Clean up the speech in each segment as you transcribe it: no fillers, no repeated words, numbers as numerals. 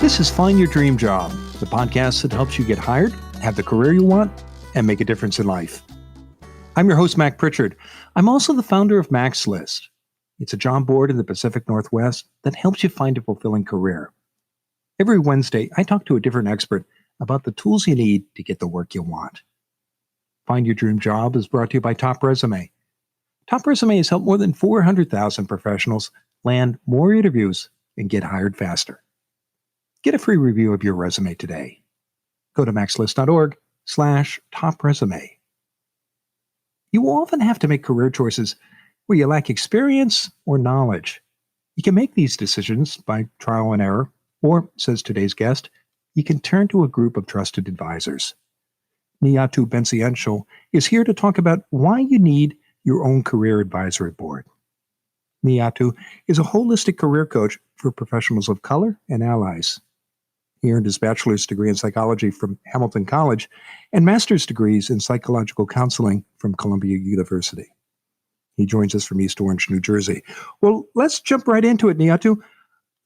This is Find Your Dream Job, the podcast that helps you get hired, have the career you want, and make a difference in life. I'm your host, Mac Pritchard. I'm also the founder of Mac's List. It's a job board in the Pacific Northwest that helps you find a fulfilling career. Every Wednesday, I talk to a different expert about the tools you need to get the work you want. Find Your Dream Job is brought to you by Top Resume. Top Resume has helped more than 400,000 professionals land more interviews and get hired faster. Get a free review of your resume today. Go to maxlist.org/topresume. You will often have to make career choices where you lack experience or knowledge. You can make these decisions by trial and error, or, says today's guest, you can turn to a group of trusted advisors. Nii Ato Bentsi-Enchill is here to talk about why you need your own career advisory board. Nii Ato is a holistic career coach for professionals of color and allies. He earned his bachelor's degree in psychology from Hamilton College and master's degrees in psychological counseling from Columbia University. He joins us from East Orange, New Jersey. Well, let's jump right into it, Nii Ato.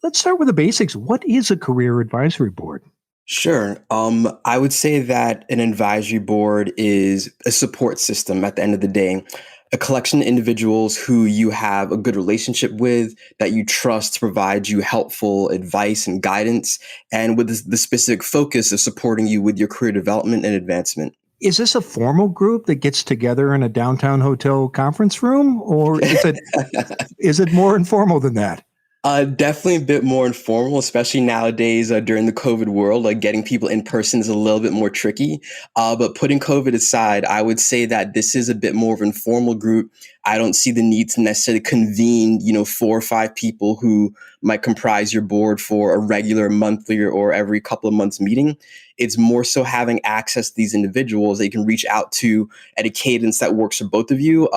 Let's start with the basics. What is a career advisory board? Sure. I would say that an advisory board is a support system at the end of the day, a collection of individuals who you have a good relationship with, that you trust to provide you helpful advice and guidance, and with the specific focus of supporting you with your career development and advancement. Is this a formal group that gets together in a downtown hotel conference room, or is it more informal than that? Definitely a bit more informal, especially nowadays during the COVID world. Like getting people in person is a little bit more tricky. But putting COVID aside, I would say that this is a bit more of an informal group. I don't see the need to necessarily convene, 4 or 5 people who might comprise your board for a regular monthly or every couple of months meeting. It's more so having access to these individuals that you can reach out to at a cadence that works for both of you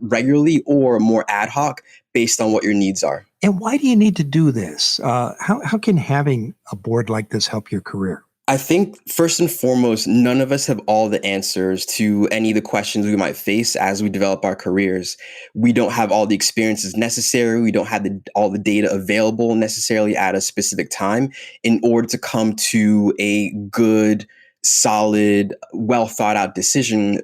regularly or more ad hoc based on what your needs are. And why do you need to do this? How can having a board like this help your career? I think first and foremost, none of us have all the answers to any of the questions we might face as we develop our careers. We don't have all the experiences necessary. We don't have all the data available necessarily at a specific time in order to come to a good, solid, well thought out decision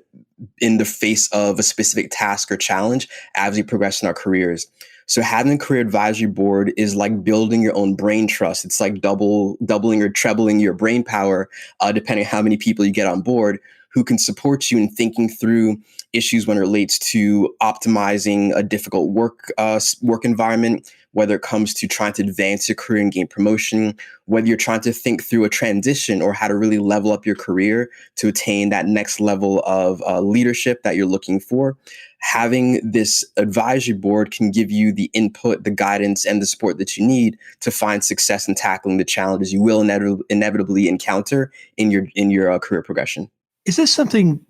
in the face of a specific task or challenge as we progress in our careers. So having a career advisory board is like building your own brain trust. It's like doubling or trebling your brain power, depending on how many people you get on board who can support you in thinking through issues when it relates to optimizing a difficult work environment, whether it comes to trying to advance your career and gain promotion, whether you're trying to think through a transition or how to really level up your career to attain that next level of leadership that you're looking for. Having this advisory board can give you the input, the guidance, and the support that you need to find success in tackling the challenges you will inevitably encounter in your career progression. Is this something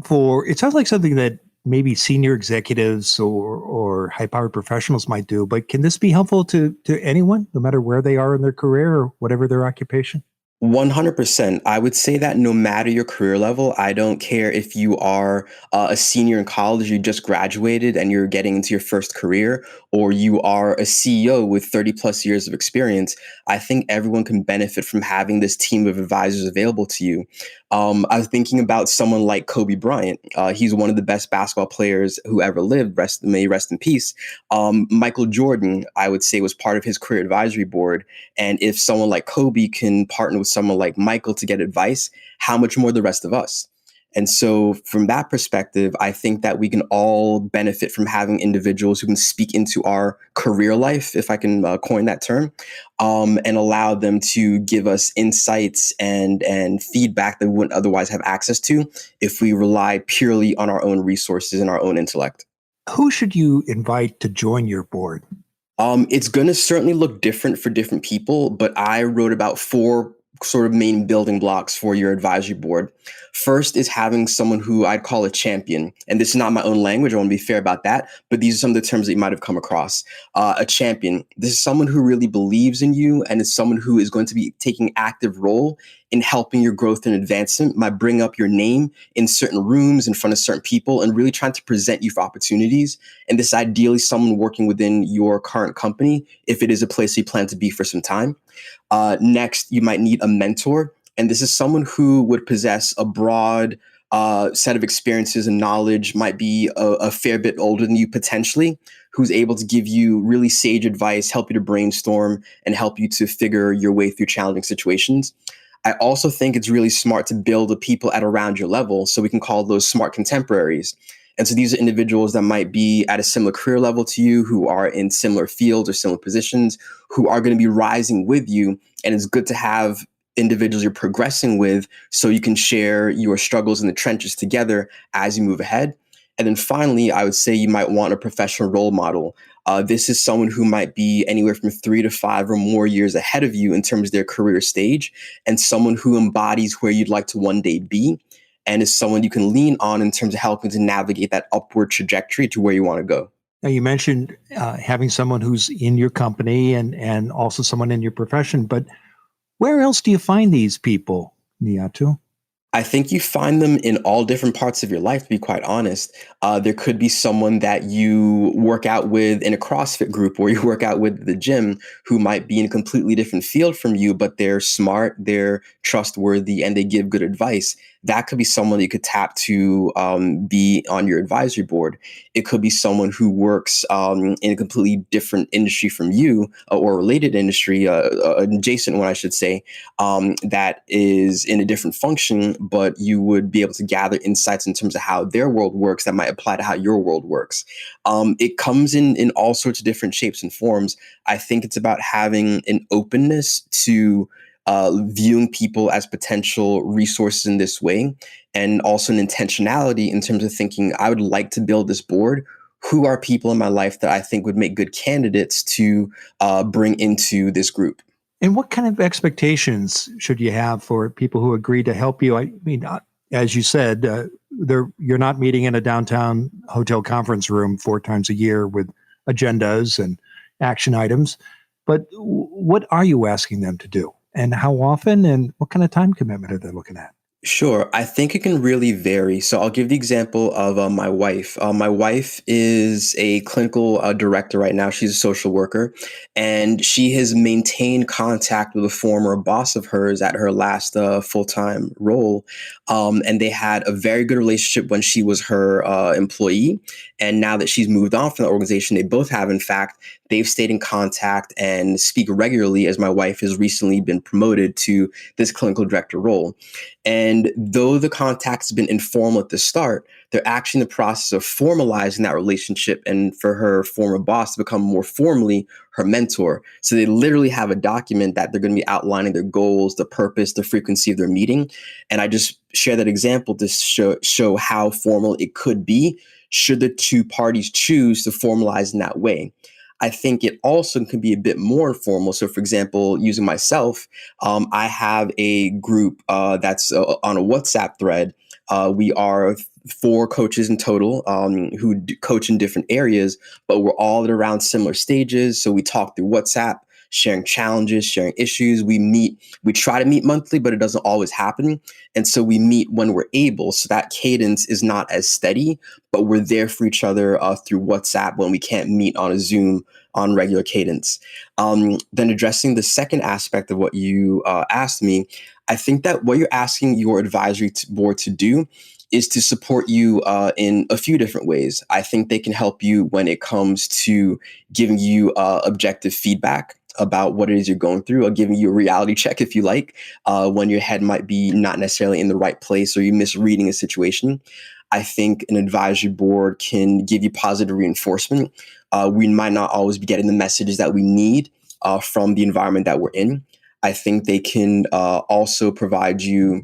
it sounds like something that maybe senior executives or high-powered professionals might do, but can this be helpful to anyone, no matter where they are in their career or whatever their occupation? 100%. I would say that no matter your career level, I don't care if you are a senior in college, you just graduated and you're getting into your first career, or you are a CEO with 30 plus years of experience. I think everyone can benefit from having this team of advisors available to you. I was thinking about someone like Kobe Bryant. He's one of the best basketball players who ever lived. May he rest in peace. Michael Jordan, I would say, was part of his career advisory board. And if someone like Kobe can partner with someone like Michael to get advice, how much more the rest of us? And so from that perspective, I think that we can all benefit from having individuals who can speak into our career life, if I can coin that term, and allow them to give us insights and feedback that we wouldn't otherwise have access to if we relied purely on our own resources and our own intellect. Who should you invite to join your board? It's going to certainly look different for different people, but I wrote about 4 sort of main building blocks for your advisory board. First is having someone who I'd call a champion. And this is not my own language. I want to be fair about that. But these are some of the terms that you might have come across. A champion. This is someone who really believes in you and is someone who is going to be taking active role in helping your growth and advancement, might bring up your name in certain rooms in front of certain people and really trying to present you for opportunities. And this ideally someone working within your current company, if it is a place you plan to be for some time. Next, you might need a mentor. And this is someone who would possess a broad set of experiences and knowledge, might be a fair bit older than you potentially, who's able to give you really sage advice, help you to brainstorm, and help you to figure your way through challenging situations. I also think it's really smart to build the people at around your level. So we can call those smart contemporaries. And so these are individuals that might be at a similar career level to you, who are in similar fields or similar positions, who are going to be rising with you. And it's good to have individuals you're progressing with so you can share your struggles in the trenches together as you move ahead. And then finally, I would say you might want a professional role model. This is someone who might be anywhere from 3 to 5 or more years ahead of you in terms of their career stage, and someone who embodies where you'd like to one day be, and is someone you can lean on in terms of helping to navigate that upward trajectory to where you want to go. Now, you mentioned having someone who's in your company and also someone in your profession, but where else do you find these people, Nii Ato? I think you find them in all different parts of your life, to be quite honest. There could be someone that you work out with in a CrossFit group or you work out with at the gym who might be in a completely different field from you, but they're smart, they're trustworthy, and they give good advice. That could be someone you could tap to be on your advisory board. It could be someone who works in a completely different industry from you or related industry, an adjacent one, I should say, that is in a different function, but you would be able to gather insights in terms of how their world works that might apply to how your world works. It comes in all sorts of different shapes and forms. I think it's about having an openness to viewing people as potential resources in this way, and also an intentionality in terms of thinking, I would like to build this board. Who are people in my life that I think would make good candidates to bring into this group? And what kind of expectations should you have for people who agree to help you? I mean, as you said, you're not meeting in a downtown hotel conference room 4 times a year with agendas and action items. But what are you asking them to do? And how often? And what kind of time commitment are they looking at? Sure. I think it can really vary. So I'll give the example of my wife. My wife is a clinical director right now. She's a social worker, and she has maintained contact with a former boss of hers at her last full-time role. And they had a very good relationship when she was her employee. And now that she's moved on from the organization, they both have, in fact, they've stayed in contact and speak regularly, as my wife has recently been promoted to this clinical director role. And though the contact has been informal at the start, they're actually in the process of formalizing that relationship, and for her former boss to become more formally her mentor. So they literally have a document that they're going to be outlining their goals, the purpose, the frequency of their meeting. And I just share that example to show how formal it could be should the two parties choose to formalize in that way. I think it also can be a bit more informal. So, for example, using myself, I have a group that's on a WhatsApp thread. We are 4 coaches in total who coach in different areas, but we're all at around similar stages. So we talk through WhatsApp, sharing challenges, sharing issues. We try to meet monthly, but it doesn't always happen. And so we meet when we're able. So that cadence is not as steady, but we're there for each other through WhatsApp when we can't meet on a Zoom on regular cadence. Then addressing the second aspect of what you asked me, I think that what you're asking your advisory board to do is to support you in a few different ways. I think they can help you when it comes to giving you objective feedback about what it is you're going through, or giving you a reality check, if you like, when your head might be not necessarily in the right place or you're misreading a situation. I think an advisory board can give you positive reinforcement. We might not always be getting the messages that we need from the environment that we're in. I think they can also provide you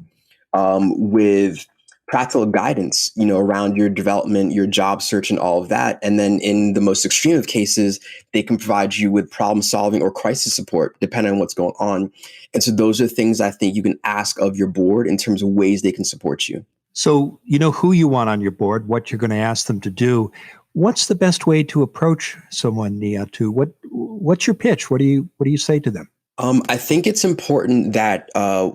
with practical guidance, around your development, your job search, and all of that. And then in the most extreme of cases, they can provide you with problem solving or crisis support, depending on what's going on. And so those are things I think you can ask of your board in terms of ways they can support you. So you know who you want on your board, what you're going to ask them to do. What's the best way to approach someone, Nii Ato? What's your pitch? What do you say to them? I think it's important that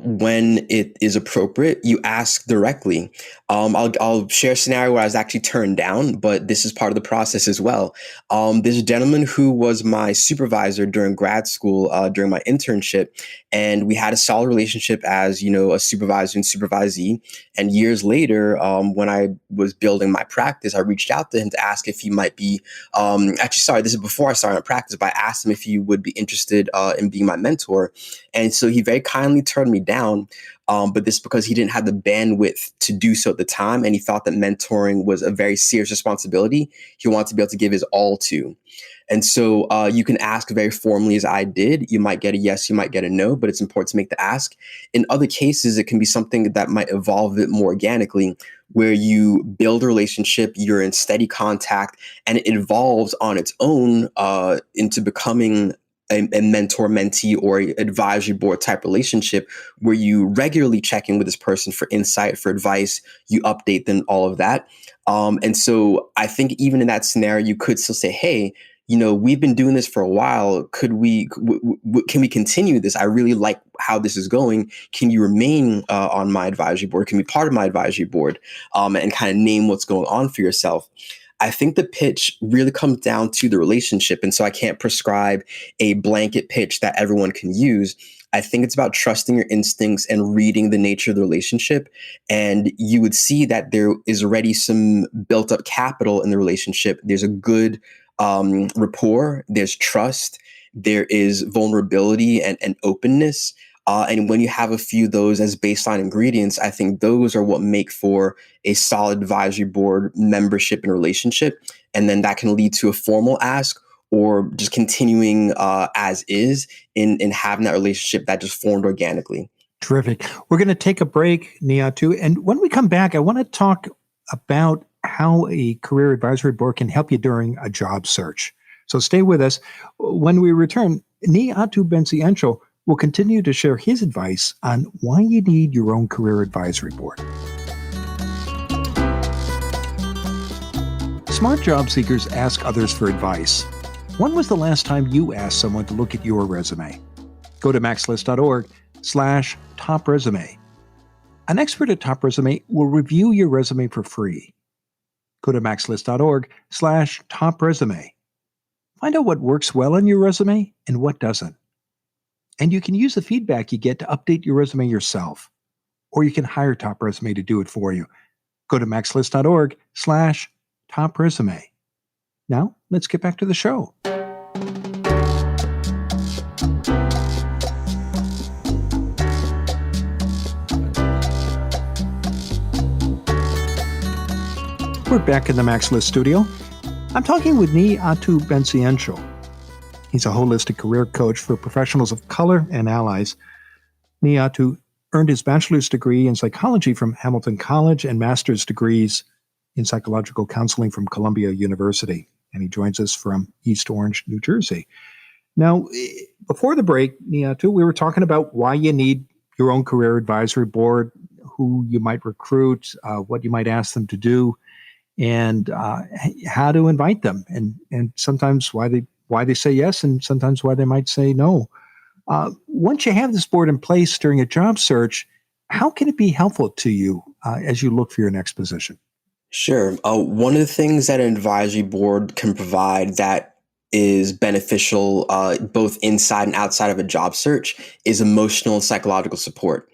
when it is appropriate, you ask directly. I'll share a scenario where I was actually turned down, but this is part of the process as well. There's a gentleman who was my supervisor during grad school, during my internship, and we had a solid relationship as, a supervisor and supervisee. And years later, when I was building my practice, I reached out to him to ask if he might be actually, sorry, this is before I started my practice, but I asked him if he would be interested in being my mentor. And so he very kindly turned me down. But this because he didn't have the bandwidth to do so at the time. And he thought that mentoring was a very serious responsibility he wanted to be able to give his all to. And so you can ask very formally, as I did. You might get a yes, you might get a no, but it's important to make the ask. In other cases, it can be something that might evolve a bit more organically, where you build a relationship, you're in steady contact, and it evolves on its own into becoming a mentor-mentee or advisory board type relationship where you regularly check in with this person for insight, for advice, you update them, all of that. And so I think even in that scenario, you could still say, hey, we've been doing this for a while. Can we continue this? I really like how this is going. Can you remain on my advisory board? Can you be part of my advisory board and kind of name what's going on for yourself? I think the pitch really comes down to the relationship. And so I can't prescribe a blanket pitch that everyone can use. I think it's about trusting your instincts and reading the nature of the relationship. And you would see that there is already some built up capital in the relationship. There's a good rapport, there's trust, there is vulnerability and openness. And when you have a few of those as baseline ingredients, I think those are what make for a solid advisory board membership and relationship. And then that can lead to a formal ask or just continuing as is in having that relationship that just formed organically. Terrific. We're going to take a break, Nii Ato. And when we come back, I want to talk about how a career advisory board can help you during a job search. So stay with us. When we return, Nii Ato Bentsi-Enchill will continue to share his advice on why you need your own career advisory board. Smart job seekers ask others for advice. When was the last time you asked someone to look at your resume? Go to maxlist.org/top resume. An expert at Top Resume will review your resume for free. Go to maxlist.org/top resume. Find out what works well on your resume and what doesn't. And you can use the feedback you get to update your resume yourself. Or you can hire Top Resume to do it for you. Go to maxlist.org/top resume. Now, let's get back to the show. We're back in the Max List studio. I'm talking with Nii Ato Bentsi-Enchill. He's a holistic career coach for professionals of color and allies. Nii Ato earned his bachelor's degree in psychology from Hamilton College and master's degrees in psychological counseling from Columbia University. And he joins us from East Orange, New Jersey. Now, before the break, Nii Ato, we were talking about why you need your own career advisory board, who you might recruit, what you might ask them to do, and how to invite them, and sometimes why they say yes, and sometimes why they might say no. Once you have this board in place during a job search, how can it be helpful to you as you look for your next position? Sure. One of the things that an advisory board can provide that is beneficial both inside and outside of a job search is emotional and psychological support.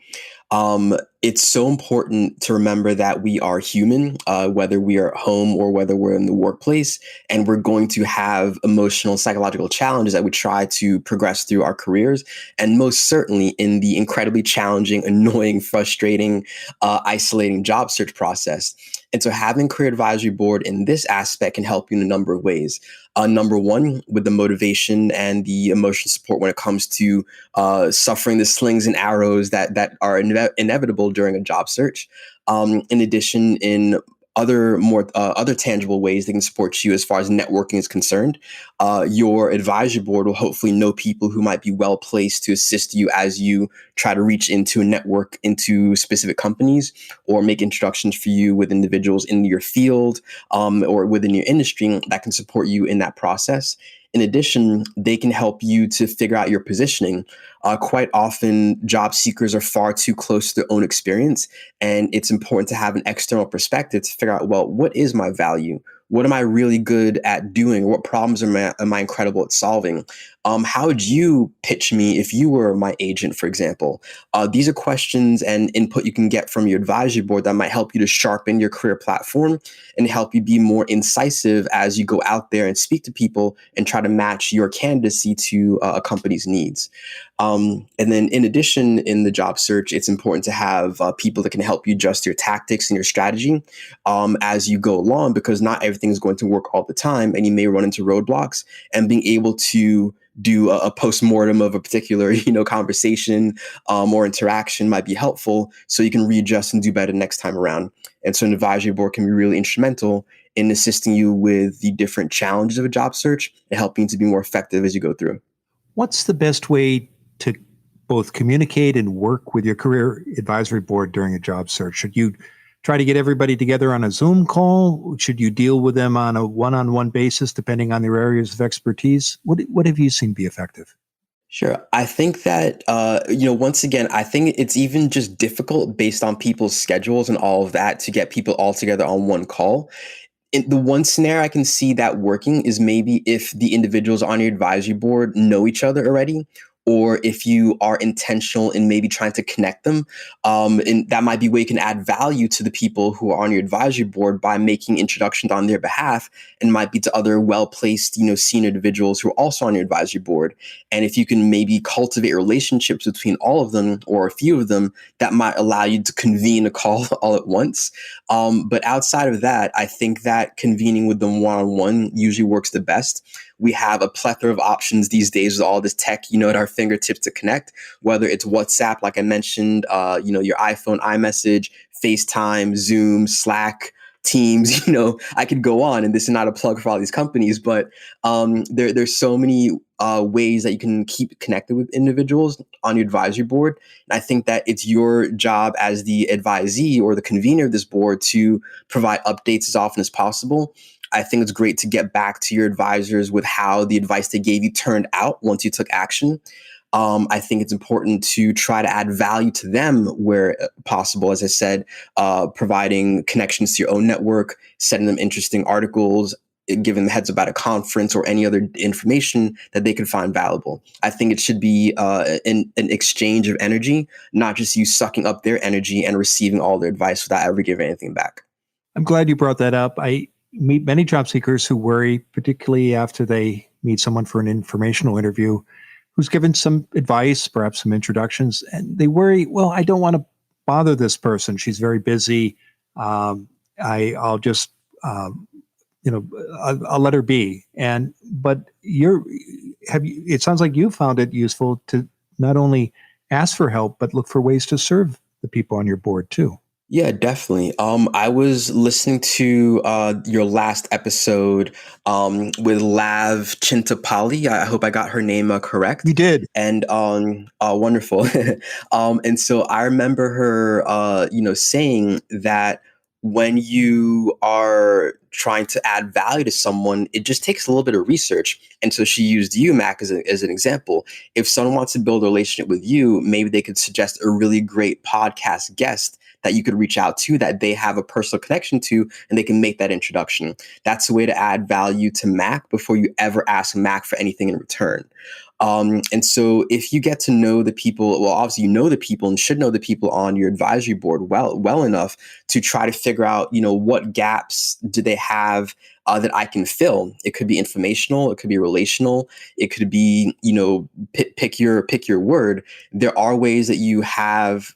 It's so important to remember that we are human, whether we are at home or whether we're in the workplace, and we're going to have emotional, psychological challenges that we try to progress through our careers, and most certainly in the incredibly challenging, annoying, frustrating, isolating job search process. And so having a career advisory board in this aspect can help you in a number of ways. Number one, with the motivation and the emotional support when it comes to suffering the slings and arrows that are inevitable during a job search. In addition, in other tangible ways that can support you as far as networking is concerned, your advisory board will hopefully know people who might be well placed to assist you as you try to reach into a network into specific companies or make introductions for you with individuals in your field or within your industry that can support you in that process. In addition, they can help you to figure out your positioning. Quite often, job seekers are far too close to their own experience, and it's important to have an external perspective to figure out, well, what is my value? What am I really good at doing? What problems am I incredible at solving? How would you pitch me if you were my agent, for example? These are questions and input you can get from your advisory board that might help you to sharpen your career platform and help you be more incisive as you go out there and speak to people and try to match your candidacy to a company's needs. And then in addition, in the job search, it's important to have people that can help you adjust your tactics and your strategy as you go along, because not everything is going to work all the time and you may run into roadblocks. And being able to do a post-mortem of a particular, conversation or interaction might be helpful, so you can readjust and do better next time around. And so an advisory board can be really instrumental in assisting you with the different challenges of a job search and helping you to be more effective as you go through. What's the best way to both communicate and work with your career advisory board during a job search? Should you try to get everybody together on a Zoom call? Should you deal with them on a one-on-one basis, depending on their areas of expertise? What have you seen be effective? Sure. I think that, once again, I think it's even just difficult based on people's schedules and all of that to get people all together on one call. In the one scenario I can see that working is maybe if the individuals on your advisory board know each other already, or if you are intentional in maybe trying to connect them. And that might be where you can add value to the people who are on your advisory board by making introductions on their behalf, and might be to other well-placed, senior individuals who are also on your advisory board. And if you can maybe cultivate relationships between all of them or a few of them, that might allow you to convene a call all at once. But outside of that, I think that convening with them one-on-one usually works the best. We have a plethora of options these days with all this tech, at our fingertips to connect, whether it's WhatsApp, like I mentioned, your iPhone, iMessage, FaceTime, Zoom, Slack, Teams, I could go on, and this is not a plug for all these companies, but there's so many ways that you can keep connected with individuals on your advisory board. And I think that it's your job as the advisee or the convener of this board to provide updates as often as possible. I think it's great to get back to your advisors with how the advice they gave you turned out once you took action. I think it's important to try to add value to them where possible. As I said, providing connections to your own network, sending them interesting articles, giving them heads up about a conference or any other information that they can find valuable. I think it should be an exchange of energy, not just you sucking up their energy and receiving all their advice without ever giving anything back. I'm glad you brought that up. I meet many job seekers who worry, particularly after they meet someone for an informational interview who's given some advice, perhaps some introductions, and they worry, well, I don't want to bother this person. She's very busy. I'll just, I'll let her be. But it sounds like you found it useful to not only ask for help, but look for ways to serve the people on your board too. Yeah, definitely. I was listening to your last episode with Lav Chintapali. I hope I got her name correct. You did. And wonderful. And so I remember her, saying that when you are trying to add value to someone, it just takes a little bit of research. And so she used you, Mac, as an example. If someone wants to build a relationship with you, maybe they could suggest a really great podcast guest that you could reach out to, that they have a personal connection to, and they can make that introduction. That's a way to add value to Mac before you ever ask Mac for anything in return. And so if you get to know the people, well, obviously you know the people and should know the people on your advisory board well enough to try to figure out, what gaps do they have that I can fill. It could be informational, it could be relational, it could be, pick your word. There are ways that you have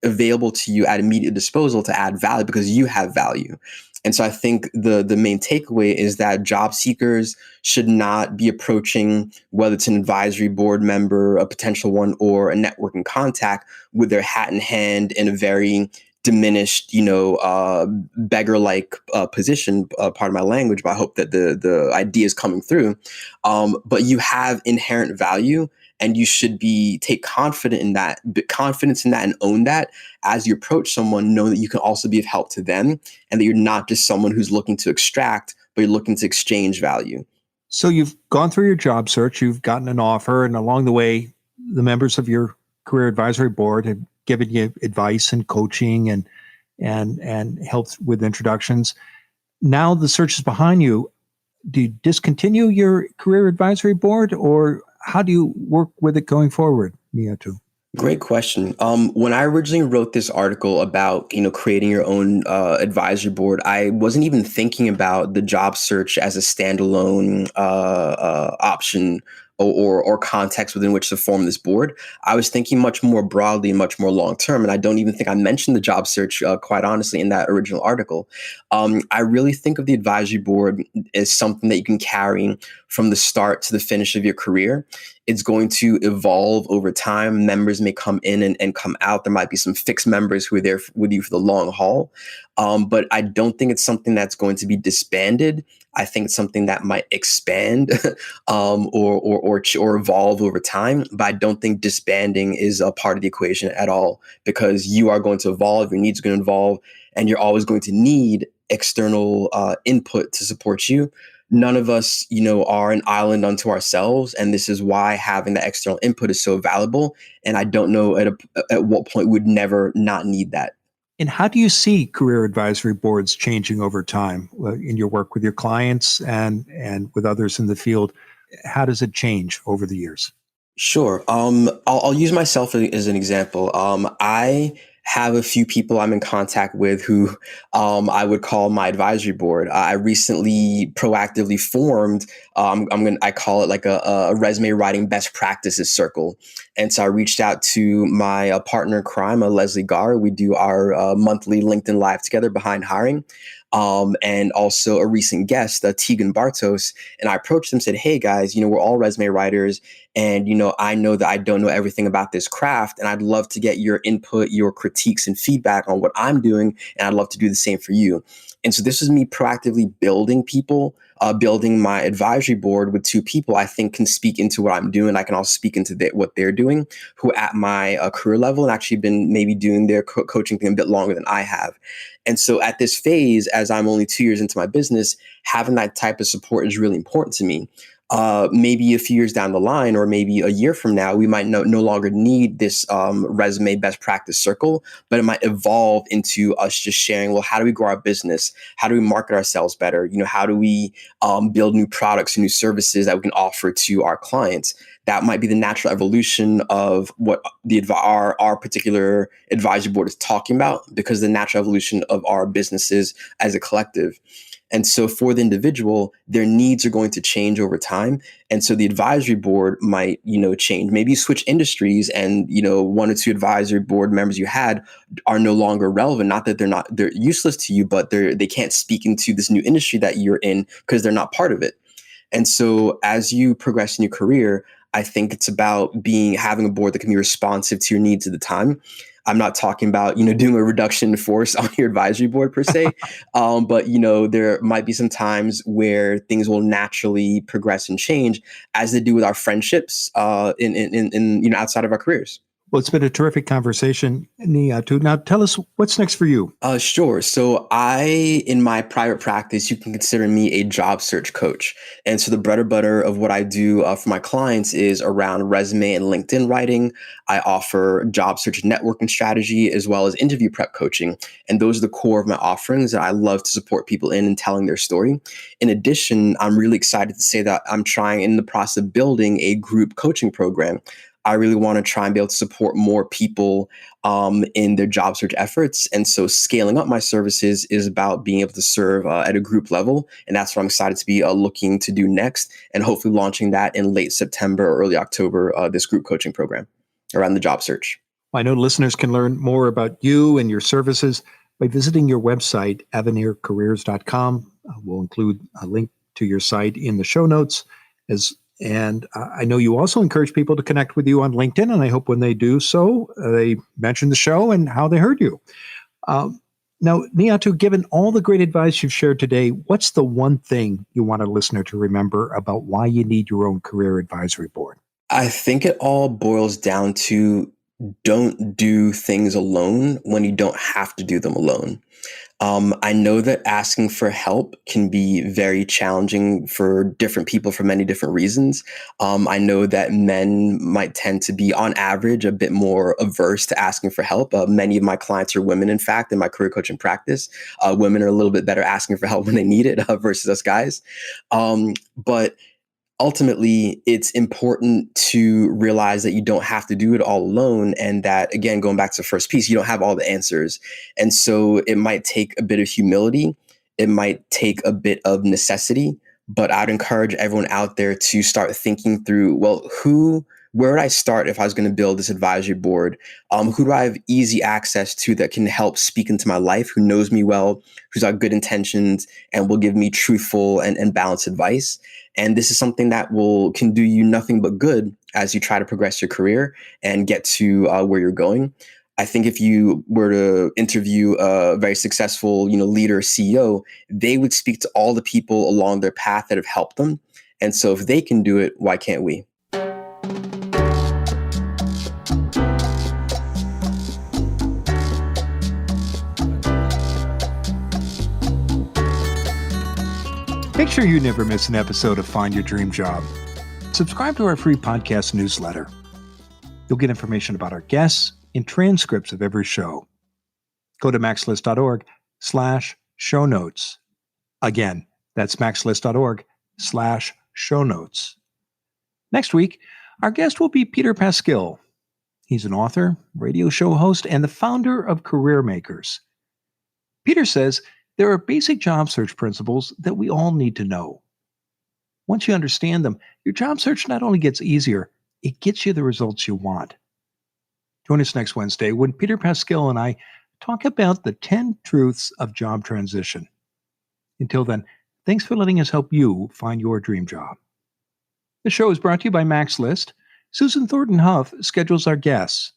available to you at immediate disposal to add value because you have value. And so I think the main takeaway is that job seekers should not be approaching, whether it's an advisory board member, a potential one, or a networking contact, with their hat in hand in a very diminished, beggar-like position, pardon my language, but I hope that the idea is coming through. But you have inherent value, and you should take confidence in that and own that as you approach someone, know that you can also be of help to them, and that you're not just someone who's looking to extract, but you're looking to exchange value. So you've gone through your job search, you've gotten an offer, and along the way, the members of your career advisory board have given you advice and coaching and helped with introductions. Now the search is behind you. Do you discontinue your career advisory board, or how do you work with it going forward, Nii Ato? Great question. When I originally wrote this article about, creating your own advisory board, I wasn't even thinking about the job search as a standalone option or context within which to form this board. I was thinking much more broadly and much more long term, and I don't even think I mentioned the job search, quite honestly, in that original article. I really think of the advisory board as something that you can carry from the start to the finish of your career. It's going to evolve over time. Members may come in and come out. There might be some fixed members who are there with you for the long haul. But I don't think it's something that's going to be disbanded. I think it's something that might expand or evolve over time. But I don't think disbanding is a part of the equation at all, because you are going to evolve, your needs are going to evolve, and you're always going to need external input to support you. None of us, are an island unto ourselves. And this is why having that external input is so valuable. And I don't know at what point we'd never not need that. And how do you see career advisory boards changing over time in your work with your clients and with others in the field? How does it change over the years? Sure. I'll use myself as an example. I have a few people I'm in contact with who I would call my advisory board. I recently proactively formed. I call it like a resume writing best practices circle. And so I reached out to my partner in crime, Leslie Gar. We do our monthly LinkedIn Live together behind hiring. And also a recent guest, Tegan Bartos. And I approached them and said, hey guys, we're all resume writers. And, I know that I don't know everything about this craft, and I'd love to get your input, your critiques and feedback on what I'm doing. And I'd love to do the same for you. And so this is me proactively building people, building my advisory board with two people I think can speak into what I'm doing. I can also speak into what they're doing, who at my career level and actually been maybe doing their coaching thing a bit longer than I have. And so at this phase, as I'm only 2 years into my business, having that type of support is really important to me. Maybe a few years down the line, or maybe a year from now, we might no longer need this resume best practice circle, but it might evolve into us just sharing, well, how do we grow our business? How do we market ourselves better? How do we build new products and new services that we can offer to our clients? That might be the natural evolution of what our particular advisory board is talking about, because the natural evolution of our businesses as a collective. And so for the individual, their needs are going to change over time. And so the advisory board might, change. Maybe you switch industries and, one or two advisory board members you had are no longer relevant. Not that they're useless to you, but they can't speak into this new industry that you're in because they're not part of it. And so as you progress in your career, I think it's about having a board that can be responsive to your needs at the time. I'm not talking about, doing a reduction in force on your advisory board per se. But, there might be some times where things will naturally progress and change as they do with our friendships in outside of our careers. Well, it's been a terrific conversation, Nii Ato. Now, tell us what's next for you. Sure. So in my private practice, you can consider me a job search coach. And so the bread and butter of what I do for my clients is around resume and LinkedIn writing. I offer job search networking strategy as well as interview prep coaching. And those are the core of my offerings that I love to support people in telling their story. In addition, I'm really excited to say that I'm trying in the process of building a group coaching program. I really want to try and be able to support more people in their job search efforts. And so scaling up my services is about being able to serve at a group level. And that's what I'm excited to be looking to do next, and hopefully launching that in late September or early October, this group coaching program around the job search. I know listeners can learn more about you and your services by visiting your website, avenircareers.com. We'll include a link to your site in the show notes. And I know you also encourage people to connect with you on LinkedIn, and I hope when they do so, they mention the show and how they heard you. Now, Nii Ato, given all the great advice you've shared today, what's the one thing you want a listener to remember about why you need your own career advisory board? I think it all boils down to don't do things alone when you don't have to do them alone. I know that asking for help can be very challenging for different people for many different reasons. I know that men might tend to be, on average, a bit more averse to asking for help. Many of my clients are women, in fact, in my career coaching practice. Women are a little bit better asking for help when they need it versus us guys. But ultimately, it's important to realize that you don't have to do it all alone. And that, again, going back to the first piece, you don't have all the answers. And so it might take a bit of humility. It might take a bit of necessity. But I'd encourage everyone out there to start thinking through, well, where would I start if I was going to build this advisory board? Who do I have easy access to that can help speak into my life, who knows me well, who's got good intentions, and will give me truthful and balanced advice? And this is something that can do you nothing but good as you try to progress your career and get to where you're going. I think if you were to interview a very successful, leader, CEO, they would speak to all the people along their path that have helped them. And so if they can do it, why can't we? Make sure you never miss an episode of Find Your Dream Job. Subscribe to our free podcast newsletter. You'll get information about our guests and transcripts of every show. Go to maxlist.org/show notes. Again, that's maxlist.org/show notes. Next week, our guest will be Peter Pascall. He's an author, radio show host, and the founder of Career Makers. Peter says there are basic job search principles that we all need to know. Once you understand them, your job search not only gets easier, it gets you the results you want. Join us next Wednesday when Peter Pascall and I talk about the 10 truths of job transition. Until then, thanks for letting us help you find your dream job. The show is brought to you by MaxList. Susan Thornton Huff schedules our guests.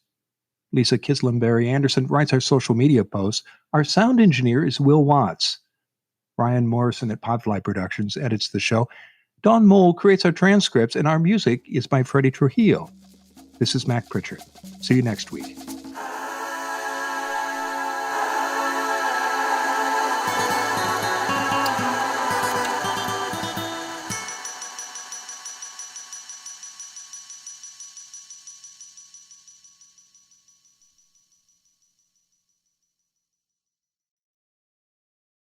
Lisa Kislenberry Anderson writes our social media posts. Our sound engineer is Will Watts. Brian Morrison at Podfly Productions edits the show. Don Mole creates our transcripts, and our music is by Freddie Trujillo. This is Mac Pritchard. See you next week.